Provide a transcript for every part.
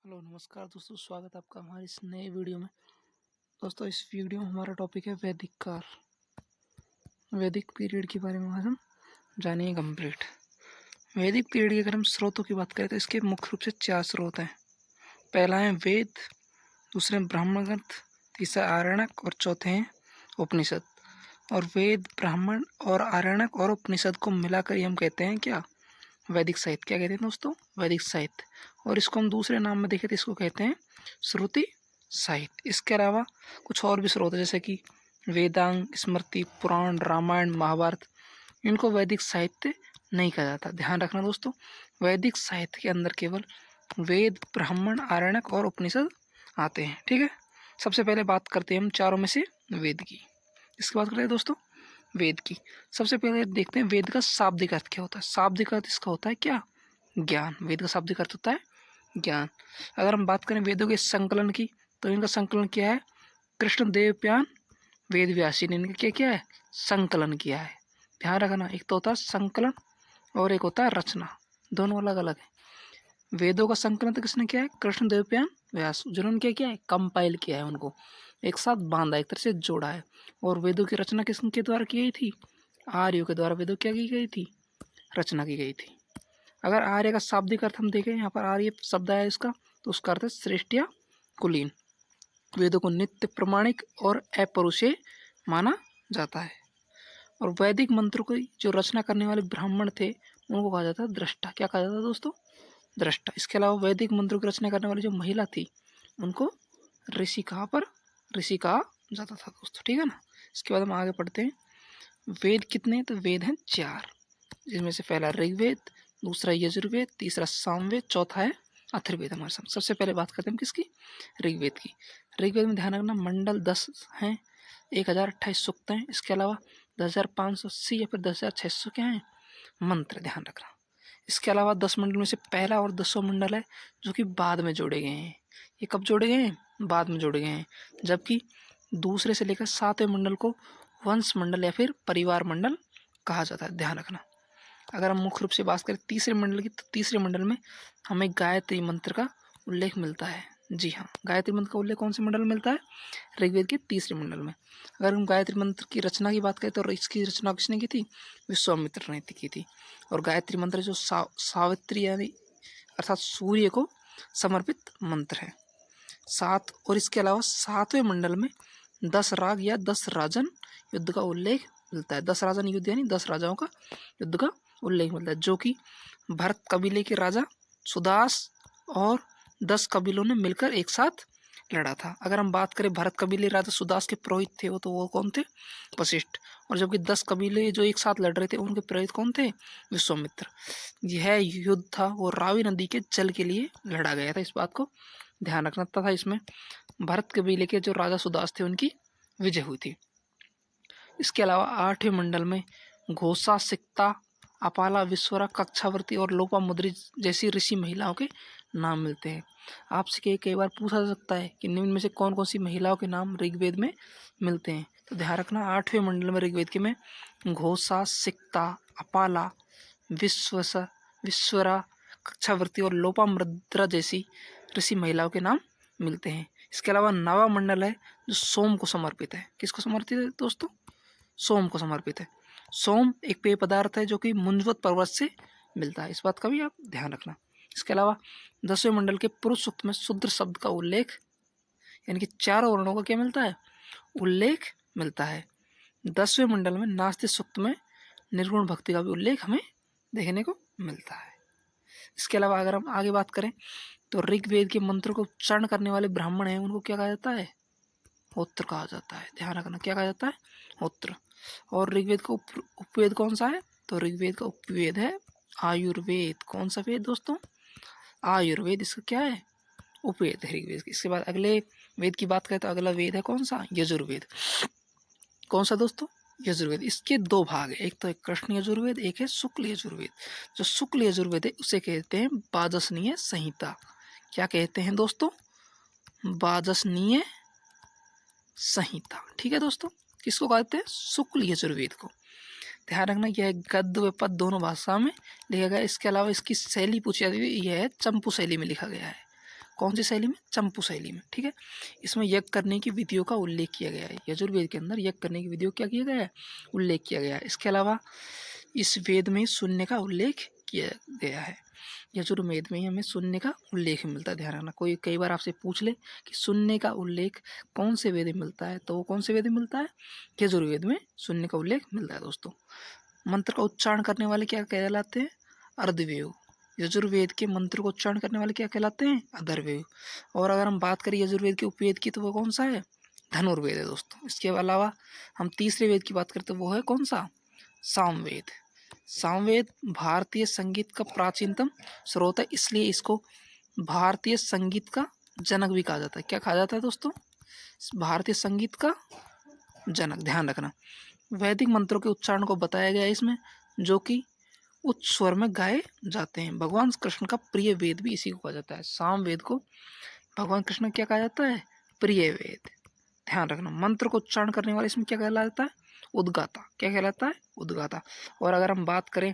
Hello नमस्कार दोस्तों, स्वागत है आपका हमारे इस नए वीडियो में। दोस्तों, इस वीडियो में हमारा टॉपिक है वैदिक काल, वैदिक पीरियड के बारे में आज हम जानेंगे कंप्लीट। वैदिक पीरियड की अगर हम स्रोतों की बात करें तो इसके मुख्य रूप से 4 स्रोत हैं। पहला है वेद, दूसरे हैं ब्राह्मण ग्रंथ, तीसरा आरण्यक और चौथे हैं उपनिषद। और वेद, ब्राह्मण और आरण्यक और उपनिषद को मिलाकर ही हम कहते हैं क्या? वैदिक साहित्य। क्या कहते हैं दोस्तों? वैदिक साहित्य। और इसको हम दूसरे नाम में देखें तो इसको कहते हैं श्रुति साहित्य। इसके अलावा कुछ और भी स्रोत है जैसे कि वेदांग, स्मृति, पुराण, रामायण, महाभारत, इनको वैदिक साहित्य नहीं कहा जाता। ध्यान रखना दोस्तों, वैदिक साहित्य के अंदर केवल वेद, ब्राह्मण, आरण्यक और उपनिषद आते हैं। ठीक है, सबसे पहले बात करते हैं हम चारों में से वेद की। इसके बाद करते हैं दोस्तों वेद की। सबसे पहले देखते हैं वेद का शाब्दिक अर्थ क्या होता है। शाब्दिक अर्थ इसका होता है क्या? ज्ञान। वेद का शाब्दिक अर्थ होता है ज्ञान। अगर हम बात करें वेदों के संकलन की तो इनका संकलन क्या है? कृष्ण देवप्यान वेद व्यासी ने इनका क्या क्या है? संकलन किया है। ध्यान रखना, एक तो होता है संकलन और एक होता है रचना, दोनों अलग अलग है। वेदों का संकलन तो किसने किया है? कृष्ण देवप्यान व्यास, जिन्होंने क्या किया है? कंपाइल किया है, उनको एक साथ बांधा, एक तरह से जोड़ा है। और वेदों की रचना किसके द्वारा की गई थी? आर्यों के द्वारा वेदों क्या की गई थी? रचना की गई थी। अगर आर्य का शाब्दिक अर्थ हम देखें, यहाँ पर आर्य शब्द है इसका, तो उसका अर्थ है श्रेष्ठ या कुलीन। वेदों को नित्य प्रमाणिक और अपरुषेय माना जाता है। और वैदिक मंत्रों की जो रचना करने वाले ब्राह्मण थे उनको कहा जाता है दृष्टा। क्या कहा जाता है दोस्तों? दृष्टा। इसके अलावा वैदिक मंत्रों की रचना करने वाली जो महिला थी उनको ऋषि कहा जाता था दोस्तों। ठीक है ना। इसके बाद हम आगे पढ़ते हैं। वेद कितने? तो वेद हैं 4, जिसमें से पहला ऋग्वेद, दूसरा यजुर्वेद, तीसरा सामवेद, चौथा है अथर्ववेद हमारे सामने। सबसे पहले बात करते हैं किसकी? ऋग्वेद की। ऋग्वेद में ध्यान रखना मंडल 10 हैं, 1028 सूक्त हैं। इसके अलावा 10,580 या फिर 10,600 क्या हैं? मंत्र। ध्यान रखना। इसके अलावा 10 मंडल में से पहला और 10वां मंडल है जो कि बाद में जोड़े गए हैं। ये कब जोड़े गए हैं? बाद में जोड़े गए हैं। जबकि दूसरे से लेकर 7वें मंडल को वंश मंडल या फिर परिवार मंडल कहा जाता है। ध्यान रखना। अगर हम मुख्य रूप से बात करें तीसरे मंडल की, तो तीसरे मंडल में हमें गायत्री मंत्र का उल्लेख मिलता है। जी हाँ, गायत्री मंत्र का उल्लेख कौन से मंडल में मिलता है? ऋग्वेद के तीसरे मंडल में। अगर हम गायत्री मंत्र की रचना की बात करें तो इसकी रचना किसने की थी? विश्वामित्र ने की थी। और गायत्री मंत्र जो सावित्री यानी अर्थात सूर्य को समर्पित मंत्र है। और इसके अलावा 7वें मंडल में 10 राग या 10 राजन युद्ध का उल्लेख मिलता है। 10 राजन युद्ध यानी 10 राजाओं का युद्ध का उल्लेख मिलता है, जो कि भरत कबीले के राजा सुदास और 10 कबीलों ने मिलकर एक साथ लड़ा था। अगर हम बात करें भरत कबीले राजा सुदास के पुरोहित थे वो कौन थे? वशिष्ठ। और जबकि 10 कबीले जो एक साथ लड़ रहे थे उनके पुरोहित कौन थे? विश्वामित्र। यह युद्ध था वो रावी नदी के जल के लिए लड़ा गया था, इस बात को ध्यान रखना था। इसमें भरत कबीले के जो राजा सुदास थे उनकी विजय हुई थी। इसके अलावा 8वें मंडल में घोषा, सिक्ता, अपाला, विश्वरा, कक्षावर्ती और लोपामुद्री जैसी ऋषि महिलाओं के नाम मिलते हैं। आपसे कई बार पूछा जा सकता है कि निम्न में से कौन कौन सी महिलाओं के नाम ऋग्वेद में मिलते हैं। तो ध्यान रखना, 8वें मंडल में ऋग्वेद के में घोषा, सिक्ता, अपाला, विश्वरा, कक्षावर्ती और लोपामुद्रा जैसी ऋषि महिलाओं के नाम मिलते हैं। इसके अलावा 9वां मंडल है जो सोम को समर्पित है। किसको समर्पित है दोस्तों? सोम को समर्पित है। सोम एक पेय पदार्थ है जो कि मुंजवत पर्वत से मिलता है, इस बात का भी आप ध्यान रखना। इसके अलावा 10वें मंडल के पुरुष सूक्त में शूद्र शब्द का उल्लेख यानी कि 4 वर्णों का क्या मिलता है? उल्लेख मिलता है। 10वें मंडल में नास्तिक सूक्त में निर्गुण भक्ति का भी उल्लेख हमें देखने को मिलता है। इसके अलावा अगर हम आगे बात करें तो ऋग्वेद के मंत्रों को उच्चारण करने वाले ब्राह्मण हैं उनको क्या कहा जाता है? होत्र कहा जाता है। ध्यान रखना, क्या कहा जाता है? होत्र। और ऋग्वेद का उपवेद कौन सा है? तो ऋग्वेद का उपवेद है आयुर्वेद। कौन सा वेद दोस्तों? आयुर्वेद। इसका क्या है? उपवेद है ऋग्वेद। इसके बाद अगले वेद की बात करें तो अगला वेद है कौन सा? यजुर्वेद। कौन सा दोस्तों? यजुर्वेद। इसके 2 भाग है, एक तो है कृष्ण यजुर्वेद, एक है शुक्ल यजुर्वेद। जो शुक्ल यजुर्वेद है उसे कहते हैं वाजसनीय संहिता। क्या कहते हैं दोस्तों? वाजसनीय संहिता। ठीक है दोस्तों, किसको कहते हैं? शुक्ल यजुर्वेद को। ध्यान रखना, यह गद्य व पद्य दोनों भाषा में लिखा गया है। इसके अलावा इसकी शैली पूछी जाती है, यह चंपू शैली में लिखा गया है। कौन सी शैली में? चंपू शैली में। ठीक है, इसमें यज्ञ करने की विधियों का उल्लेख किया गया है। यजुर्वेद के अंदर यज्ञ करने की विधियों क्या किया गया है? उल्लेख किया गया है। इसके अलावा इस वेद में शून्य का उल्लेख किया गया है। यजुर्वेद में ही हमें शून्य का उल्लेख मिलता है। ध्यान रखना, कोई कई बार आपसे पूछ ले कि शून्य का उल्लेख कौन से वेद में मिलता है, तो वो कौन से वेद में मिलता है? यजुर्वेद में शून्य का उल्लेख मिलता है दोस्तों। मंत्र का उच्चारण करने वाले क्या कहलाते हैं? अर्धवेव। यजुर्वेद के मंत्र को उच्चारण करने वाले क्या कहलाते हैं? अधर्वेव। और अगर हम बात करें यजुर्वेद के उपवेद की, तो वो कौन सा है? धनुर्वेद है दोस्तों। इसके अलावा हम तीसरे वेद की बात करते हैं, वो है कौन सा? सामवेद। सामवेद भारतीय संगीत का प्राचीनतम स्रोत है, इसलिए इसको भारतीय संगीत का जनक भी कहा जाता है। क्या कहा जाता है दोस्तों? भारतीय संगीत का जनक। ध्यान रखना, वैदिक मंत्रों के उच्चारण को बताया गया है इसमें, जो कि उच्च स्वर में गाए जाते हैं। भगवान कृष्ण का प्रिय वेद भी इसी को कहा जाता है। सामवेद को भगवान कृष्ण क्या कहा जाता है? प्रिय वेद। ध्यान रखना, मंत्र को उच्चारण करने वाले इसमें क्या कहलाता है? उद्गाता। क्या कहलाता है? उद्गाता। और अगर हम बात करें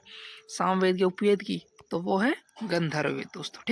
सामवेद के उपवेद की, तो वो है गंधर्व वेद दोस्तों।